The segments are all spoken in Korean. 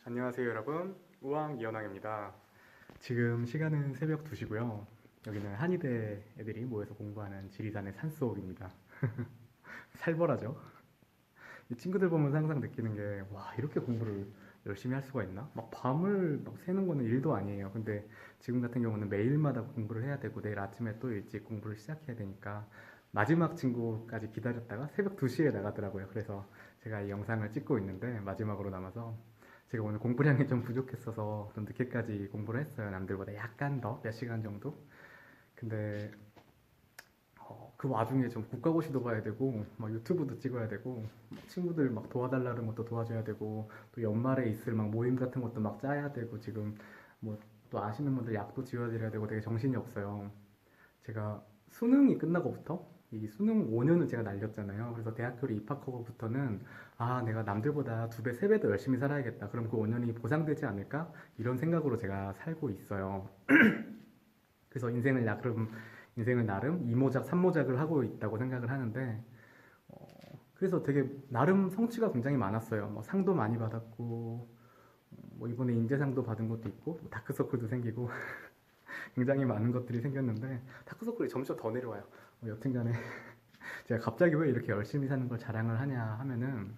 안녕하세요 여러분, 우왕 이현왕입니다. 지금 시간은 새벽 2시고요. 여기는 한의대 애들이 모여서 공부하는 지리산의 산속입니다. 살벌하죠? 이 친구들 보면서 항상 느끼는 게, 와, 이렇게 공부를 열심히 할 수가 있나? 막 밤을 막 새는 거는 일도 아니에요. 근데 지금 같은 경우는 매일마다 공부를 해야 되고 내일 아침에 또 일찍 공부를 시작해야 되니까 마지막 친구까지 기다렸다가 새벽 2시에 나가더라고요. 그래서 제가 이 영상을 찍고 있는데 마지막으로 남아서 제가 오늘 공부량이 좀 부족했어서 좀 늦게까지 공부를 했어요. 남들보다 약간 더 몇 시간 정도. 근데 그 와중에 좀 국가고시도 봐야 되고 막 유튜브도 찍어야 되고 막 친구들 막 도와달라는 것도 도와줘야 되고 또 연말에 있을 막 모임 같은 것도 막 짜야 되고 지금 뭐 또 아시는 분들 약도 지어드려야 되고 되게 정신이 없어요. 제가 수능이 끝나고부터 이 수능 5년을 제가 날렸잖아요. 그래서 대학교를 입학하고부터는 아, 내가 남들보다 2배, 3배 더 열심히 살아야겠다. 그럼 그 5년이 보상되지 않을까? 이런 생각으로 제가 살고 있어요. 그래서 인생을 나름 2모작, 3모작을 하고 있다고 생각을 하는데 그래서 되게 나름 성취가 굉장히 많았어요. 뭐 상도 많이 받았고 뭐 이번에 인재상도 받은 것도 있고 뭐 다크서클도 생기고 굉장히 많은 것들이 생겼는데 다크서클이 점점 더 내려와요. 여튼간에 제가 갑자기 왜 이렇게 열심히 사는 걸 자랑을 하냐 하면은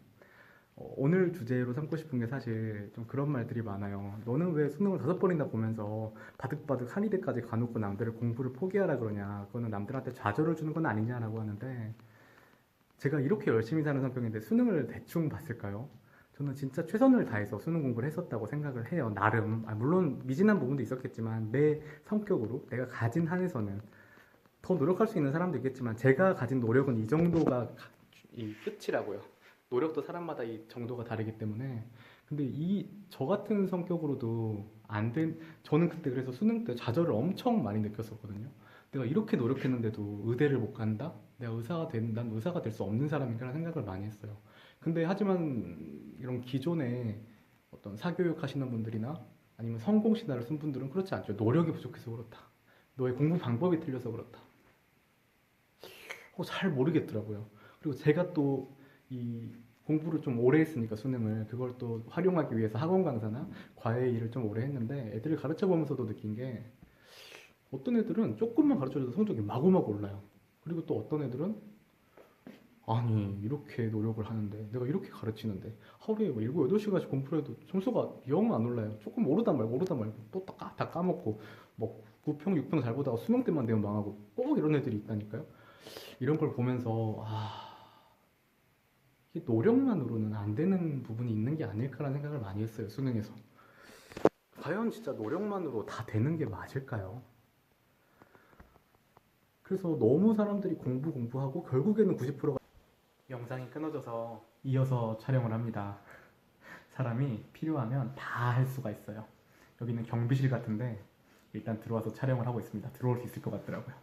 오늘 주제로 삼고 싶은 게 사실 좀 그런 말들이 많아요. 너는 왜 수능을 5번이나 보면서 바득바득 한의대까지 가놓고 남들을 공부를 포기하라 그러냐. 그거는 남들한테 좌절을 주는 건 아니냐라고 하는데 제가 이렇게 열심히 사는 성격인데 수능을 대충 봤을까요? 저는 진짜 최선을 다해서 수능 공부를 했었다고 생각을 해요. 나름. 물론 미진한 부분도 있었겠지만 내 성격으로 내가 가진 한에서는 더 노력할 수 있는 사람도 있겠지만 제가 가진 노력은 이 정도가 이 끝이라고요. 노력도 사람마다 이 정도가 다르기 때문에 근데 이 저 같은 성격으로도 안 된 저는 그때 그래서 수능 때 좌절을 엄청 많이 느꼈었거든요. 내가 이렇게 노력했는데도 의대를 못 간다? 내가 난 의사가 될 수 없는 사람인가라는 생각을 많이 했어요. 근데 하지만 이런 기존에 어떤 사교육 하시는 분들이나 아니면 성공 신화를 쓴 분들은 그렇지 않죠. 노력이 부족해서 그렇다. 너의 공부 방법이 틀려서 그렇다. 잘 모르겠더라고요. 그리고 제가 또 이 공부를 좀 오래 했으니까 수능을 그걸 또 활용하기 위해서 학원 강사나 과외 일을 좀 오래 했는데 애들을 가르쳐 보면서도 느낀 게 어떤 애들은 조금만 가르쳐줘도 성적이 마구마구 올라요. 그리고 또 어떤 애들은 아니 이렇게 노력을 하는데 내가 이렇게 가르치는데 하루에 뭐 7, 8시간씩 공부를 해도 점수가 영 안 올라요. 조금 오르다 말고 또 다 까먹고 뭐 9평, 6평 잘 보다가 수능 때만 되면 망하고 꼭 이런 애들이 있다니까요. 이런 걸 보면서 이게 노력만으로는 안 되는 부분이 있는 게 아닐까라는 생각을 많이 했어요. 수능에서. 과연 진짜 노력만으로 다 되는 게 맞을까요? 그래서 너무 사람들이 공부하고 결국에는 90%가 영상이 끊어져서 이어서 촬영을 합니다. 사람이 필요하면 다 할 수가 있어요. 여기는 경비실 같은데 일단 들어와서 촬영을 하고 있습니다. 들어올 수 있을 것 같더라고요.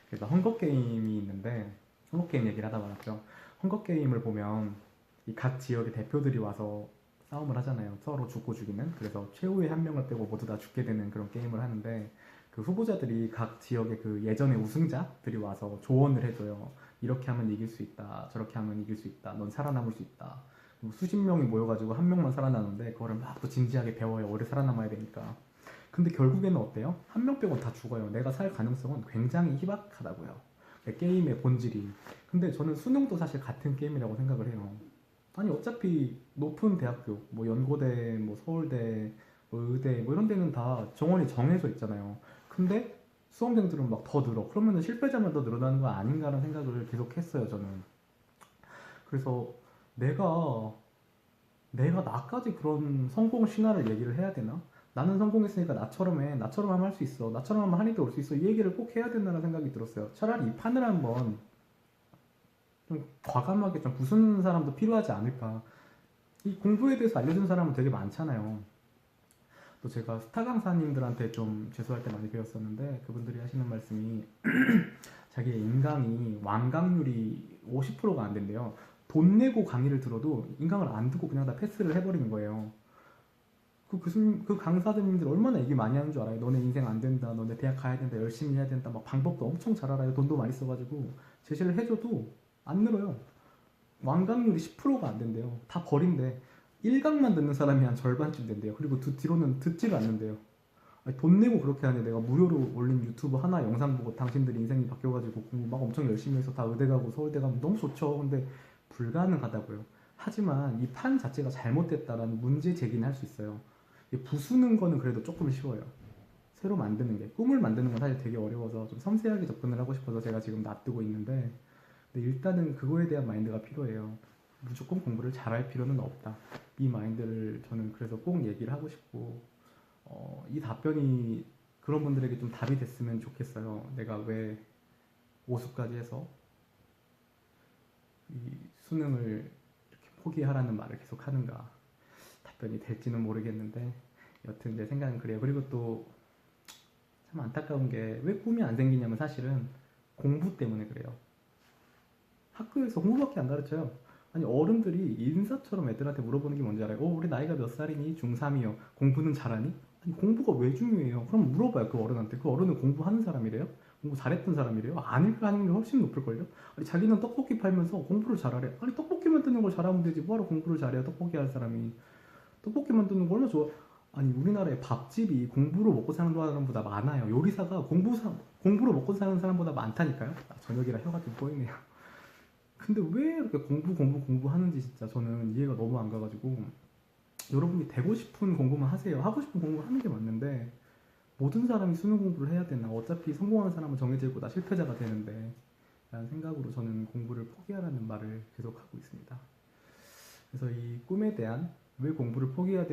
그래서 헝거게임이 있는데 헝거게임 얘기를 하다 말았죠. 헝거게임을 보면 이 각 지역의 대표들이 와서 싸움을 하잖아요. 서로 죽고 죽이는. 그래서 최후의 한 명을 빼고 모두 다 죽게 되는 그런 게임을 하는데 그 후보자들이 각 지역의 그 예전의 우승자들이 와서 조언을 해줘요. 이렇게 하면 이길 수 있다. 저렇게 하면 이길 수 있다. 넌 살아남을 수 있다. 수십 명이 모여가지고 한 명만 살아나는데 그거를 막 또 진지하게 배워요. 오래 살아남아야 되니까. 근데 결국에는 어때요? 한 명 빼고는 다 죽어요. 내가 살 가능성은 굉장히 희박하다고요. 게임의 본질이. 근데 저는 수능도 사실 같은 게임이라고 생각을 해요. 아니 어차피 높은 대학교, 뭐 연고대, 뭐 서울대, 뭐 의대, 뭐 이런 데는 다 정원이 정해져 있잖아요. 근데 수험생들은 막 더 늘어. 그러면 실패자만 더 늘어나는 거 아닌가라는 생각을 계속 했어요, 저는. 그래서 내가 나까지 그런 성공 신화를 얘기를 해야 되나? 나는 성공했으니까 나처럼 해. 나처럼 하면 할 수 있어. 나처럼 하면 한의대 올 수 있어. 이 얘기를 꼭 해야 된다는 생각이 들었어요. 차라리 이 판을 한번 좀 과감하게 좀 부수는 사람도 필요하지 않을까. 이 공부에 대해서 알려준 사람은 되게 많잖아요. 또 제가 스타 강사님들한테 좀 재수할 때 많이 배웠었는데 그분들이 하시는 말씀이 자기의 인강이 완강률이 50%가 안 된대요. 돈 내고 강의를 들어도 인강을 안 듣고 그냥 다 패스를 해버리는 거예요. 그 강사님들 얼마나 얘기 많이 하는 줄 알아요? 너네 인생 안 된다, 너네 대학 가야 된다, 열심히 해야 된다, 막 방법도 엄청 잘 알아요. 돈도 많이 써가지고 제시를 해줘도 안 늘어요. 완강률이 10%가 안 된대요. 다 버린대. 일강만 듣는 사람이 한 절반쯤 된대요. 그리고 뒤로는 듣지를 않는데요. 아니, 돈 내고 그렇게 하는데 내가 무료로 올린 유튜브 하나 영상 보고 당신들이 인생이 바뀌어가지고 공부 막 엄청 열심히 해서 다 의대 가고 서울대 가면 너무 좋죠. 근데 불가능하다고요. 하지만 이 판 자체가 잘못됐다라는 문제 제기는 할 수 있어요. 이 부수는 거는 그래도 조금 쉬워요. 새로 만드는 게 꿈을 만드는 건 사실 되게 어려워서 좀 섬세하게 접근을 하고 싶어서 제가 지금 놔두고 있는데, 근데 일단은 그거에 대한 마인드가 필요해요. 무조건 공부를 잘할 필요는 없다. 이 마인드를 저는 그래서 꼭 얘기를 하고 싶고, 이 답변이 그런 분들에게 좀 답이 됐으면 좋겠어요. 내가 왜 오수까지 해서 이 수능을 이렇게 포기하라는 말을 계속 하는가. 답변이 될지는 모르겠는데 여튼 내 생각은 그래요. 그리고 또 참 안타까운 게 왜 꿈이 안 생기냐면 사실은 공부 때문에 그래요. 학교에서 공부밖에 안 가르쳐요. 아니 어른들이 인사처럼 애들한테 물어보는 게 뭔지 알아요? 우리 나이가 몇 살이니? 중3이요. 공부는 잘하니? 아니 공부가 왜 중요해요? 그럼 물어봐요 그 어른한테. 그 어른은 공부하는 사람이래요? 공부 잘했던 사람이래요? 아닐 거 확률이 훨씬 높을걸요? 아니 자기는 떡볶이 팔면서 공부를 잘하래. 아니 떡볶이 만드는 걸 잘하면 되지 뭐하러 공부를 잘해요? 떡볶이 할 사람이. 떡볶이 만드는 거 얼마나 좋아. 아니 우리나라에 밥집이 공부로 먹고 사는 사람보다 많아요. 요리사가 공부로 먹고 사는 사람보다 많다니까요. 저녁이라 혀가 좀 꼬이네요. 근데 왜 이렇게 공부 하는지 진짜 저는 이해가 너무 안 가가지고, 여러분이 되고 싶은 공부만 하세요. 하고 싶은 공부 하는 게 맞는데 모든 사람이 수능 공부를 해야 되나. 어차피 성공하는 사람은 정해져 있고 나 실패자가 되는데 라는 생각으로 저는 공부를 포기하라는 말을 계속 하고 있습니다. 그래서 이 꿈에 대한, 왜 공부를 포기해야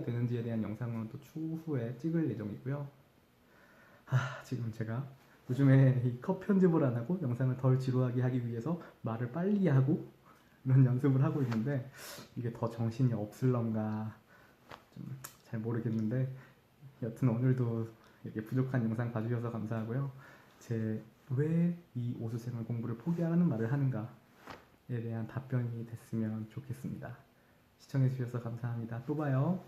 되는지에 대한 영상은 또 추후에 찍을 예정이고요. 지금 제가 요즘에 이 컷 편집을 안 하고 영상을 덜 지루하게 하기 위해서 말을 빨리 하고 이런 연습을 하고 있는데 이게 더 정신이 없을런가 좀 잘 모르겠는데, 여튼 오늘도 이렇게 부족한 영상 봐주셔서 감사하고요. 제 왜 이 오수생은 공부를 포기하라는 말을 하는가에 대한 답변이 됐으면 좋겠습니다. 시청해주셔서 감사합니다. 또 봐요.